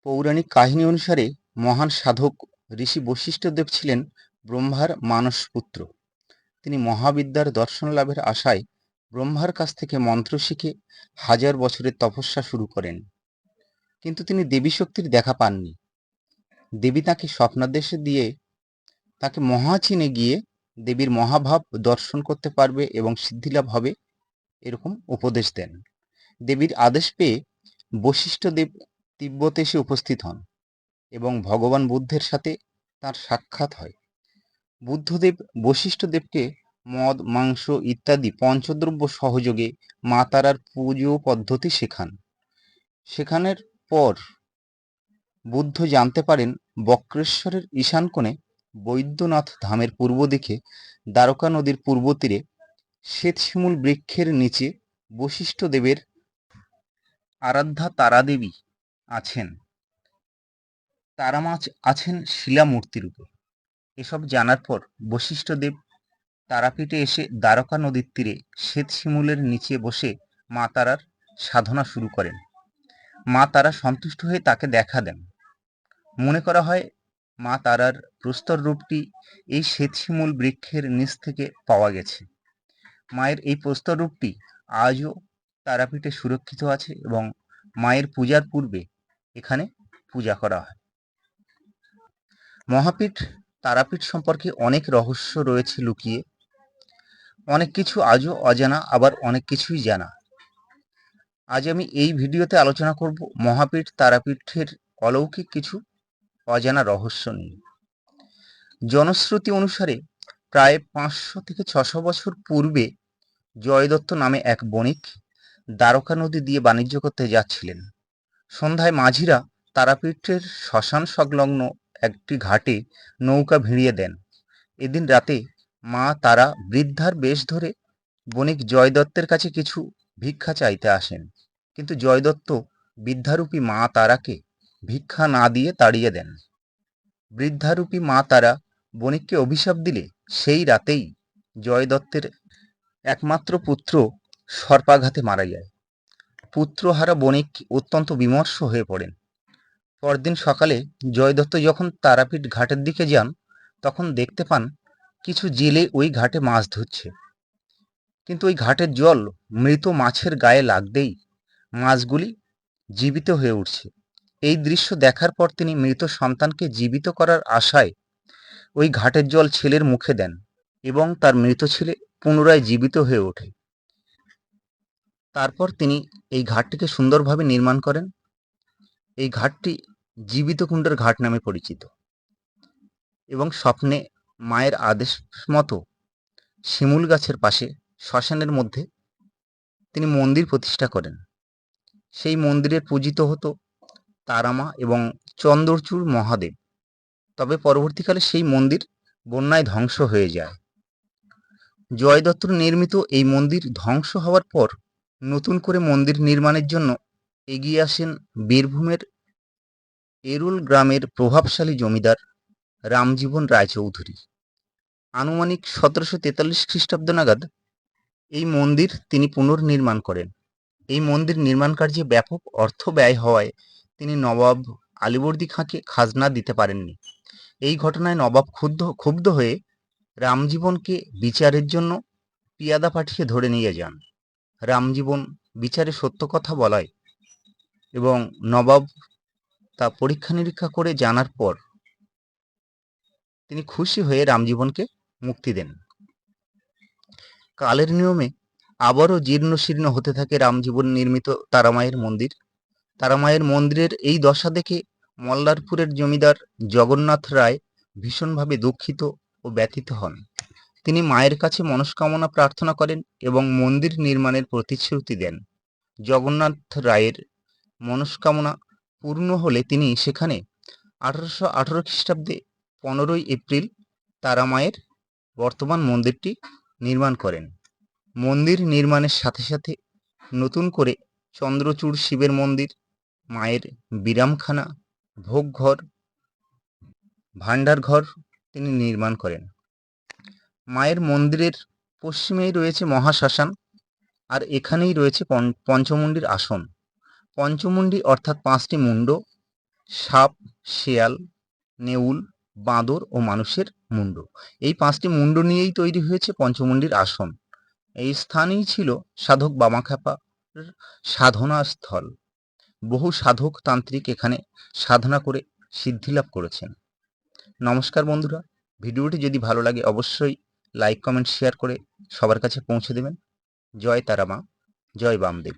পৌরাণিক কাহিনী অনুসারে মহান সাধক ঋষি বশিষ্ঠদেব ছিলেন ব্রহ্মার মানস পুত্র। তিনি মহাবিদ্যার দর্শন লাভের আশায় ব্রহ্মার কাছ থেকে মন্ত্র শিখে হাজার বছরের তপস্যা শুরু করেন। কিন্তু তিনি দেবী শক্তির দেখা পাননি। দেবী তাকে স্বপ্নাদেশে দিয়ে তাকে মহাচিনে গিয়ে দেবীর মহাভাব দর্শন করতে পারবে এবং সিদ্ধিলাভ হবে এরকম উপদেশ দেন। দেবীর আদেশ পেয়ে বশিষ্ঠদেব তিব্বতে এসে উপস্থিত হন এবং ভগবান বুদ্ধের সাথে তার সাক্ষাৎ হয়। বুদ্ধদেব বশিষ্ঠদেবকে মদ, মাংস ইত্যাদি পঞ্চদ্রব্য সহযোগে মা তারার পুজো পদ্ধতি শেখান। শেখানোর পর বুদ্ধ জানতে পারেন বক্রেশ্বরের ঈশান কোণে বৈদ্যনাথ ধামের পূর্ব দিকে দ্বারকা নদীর পূর্ব তীরে শ্বেতশিমুল বৃক্ষের নিচে বশিষ্ঠদেবের আরাধ্যা তারাদেবী আছেন। তারামা আছেন শিলামূর্তি রূপে। এসব জানার পর বশিষ্ঠদেব তারাপীঠে এসে দ্বারকা নদীর তীরে শ্বেতশিমুলের নিচে বসে মা তারার সাধনা শুরু করেন। মা তারা সন্তুষ্ট হয়ে তাকে দেখা দেন। মনে করা হয় মা তারার প্রস্তর রূপটি এই শ্বেতশিমুল বৃক্ষের নিচ থেকে পাওয়া গেছে। মায়ের এই প্রস্তর রূপটি আজও তারাপীঠে সুরক্ষিত আছে এবং মায়ের পূজার পূর্বে এখানে পূজা করা হয়। মহাপীঠ তারাপীঠ সম্পর্কে অনেক রহস্য রয়েছে লুকিয়ে। অনেক কিছু আজও অজানা, আবার অনেক কিছুই জানা। আজ আমি এই ভিডিওতে আলোচনা করব মহাপীঠ তারাপীঠের অলৌকিক কিছু অজানা রহস্য নিয়ে। জনশ্রুতি অনুসারে প্রায় 500 থেকে 600 বছর পূর্বে জয়দত্ত নামে এক বণিক দ্বারকা নদী দিয়ে বাণিজ্য করতে যাচ্ছিলেন। সন্ধ্যায় মাঝিরা তারাপীঠের শ্মশান সংলগ্ন একটি ঘাটে নৌকা ভিড়িয়ে দেন। এদিন রাতে মা তারা বৃদ্ধার বেশ ধরে বণিক জয়দত্তের কাছে কিছু ভিক্ষা চাইতে আসেন, কিন্তু জয়দত্ত বৃদ্ধারূপী মা তারাকে ভিক্ষা না দিয়ে তাড়িয়ে দেন। বৃদ্ধারূপী মা তারা বণিককে অভিশাপ দিলে সেই রাতেই জয়দত্তের একমাত্র পুত্র সর্পাঘাতে মারা যায়। পুত্রহারা বণিক অত্যন্ত বিমর্ষ হয়ে পড়েন। পরদিন সকালে জয়দত্ত যখন তারাপীঠ ঘাটের দিকে যান, তখন দেখতে পান কিছু জেলে ওই ঘাটে মাছ ধরছে, কিন্তু ওই ঘাটের জল মৃত মাছের গায়ে লাগতেই মাছগুলি জীবিত হয়ে উঠছে। এই দৃশ্য দেখার পর তিনি মৃত সন্তানকে জীবিত করার আশায় ওই ঘাটের জল ছেলের মুখে দেন এবং তার মৃত ছেলে পুনরায় জীবিত হয়ে ওঠে। তারপর তিনি এই ঘাটটিকে সুন্দরভাবে নির্মাণ করেন। এই ঘাটটি জীবিত কুণ্ডের ঘাট নামে পরিচিত এবং স্বপ্নে মায়ের আদেশ মতো শিমুল গাছের পাশে শ্মশানের মধ্যে তিনি মন্দির প্রতিষ্ঠা করেন। সেই মন্দিরের পূজিত হতো তারামা এবং চন্দরচূড় মহাদেব। তবে পরবর্তীকালে সেই মন্দির বন্যায় ধ্বংস হয়ে যায়। জয়দত্ত নির্মিত এই মন্দির ধ্বংস হওয়ার পর নতুন করে মন্দির নির্মাণের জন্য এগিয়ে আসেন বীরভূমের এরুল গ্রামের প্রভাবশালী জমিদার রামজীবন রায়চৌধুরী। আনুমানিক 1743 খ্রিস্টাব্দ নাগাদ এই মন্দির তিনি পুনর্নির্মাণ করেন। এই মন্দির নির্মাণ কার্যে ব্যাপক অর্থ ব্যয় হওয়ায় তিনি নবাব আলীবর্দী খাঁকে খাজনা দিতে পারেননি। এই ঘটনায় নবাব ক্ষুব্ধ হয়ে রামজীবনকে বিচারের জন্য পিয়াদা পাঠিয়ে ধরে নিয়ে যান। রামজীবন বিচারে সত্য কথা বলায় এবং নবাব তা পরীক্ষা নিরীক্ষা করে জানার পর তিনি খুশি হয়ে রামজীবনকে মুক্তি দেন। কালের নিয়মে আবারও জীর্ণ শীর্ণ হতে থাকে রামজীবন নির্মিত তারামায়ের মন্দির। তারামায়ের মন্দিরের এই দশা দেখে মল্লারপুরের জমিদার জগন্নাথ রায় ভীষণভাবে দুঃখিত ও ব্যথিত হন। তিনি মায়ের কাছে মনস্কামনা প্রার্থনা করেন এবং মন্দির নির্মাণের প্রতিশ্রুতি দেন। জগন্নাথ রায়ের মনস্কামনা পূর্ণ হলে তিনি সেখানে 1818 খ্রিস্টাব্দে 15ই এপ্রিল তারামায়ের বর্তমান মন্দিরটি নির্মাণ করেন। মন্দির নির্মাণের সাথে সাথে নতুন করে চন্দ্রচূড় শিবের মন্দির, মায়ের বিরামখানা, ভোগঘর, ভাণ্ডার ঘর তিনি নির্মাণ করেন। মায়ের মন্দিরের পশ্চিমেই রয়েছে মহাশ্মশান, আর এখানেই রয়েছে পঞ্চমুণ্ডির আসন। পঞ্চমুণ্ডি অর্থাৎ 5টি মুণ্ড সাপ, শেয়াল, নেউল, বাঁদর ও মানুষের মুন্ড। এই 5টি মুন্ড নিয়েই তৈরি হয়েছে পঞ্চমুণ্ডির আসন। এই স্থানই ছিল সাধক বামাখ্যাপার সাধনা স্থল। বহু সাধক তান্ত্রিক এখানে সাধনা করে সিদ্ধিলাভ করেছেন। নমস্কার বন্ধুরা, ভিডিওটি যদি ভালো লাগে অবশ্যই লাইক, কমেন্ট, শেয়ার করে সবার কাছে পৌঁছে দেবেন। জয় তারা মা, জয় বামদেব।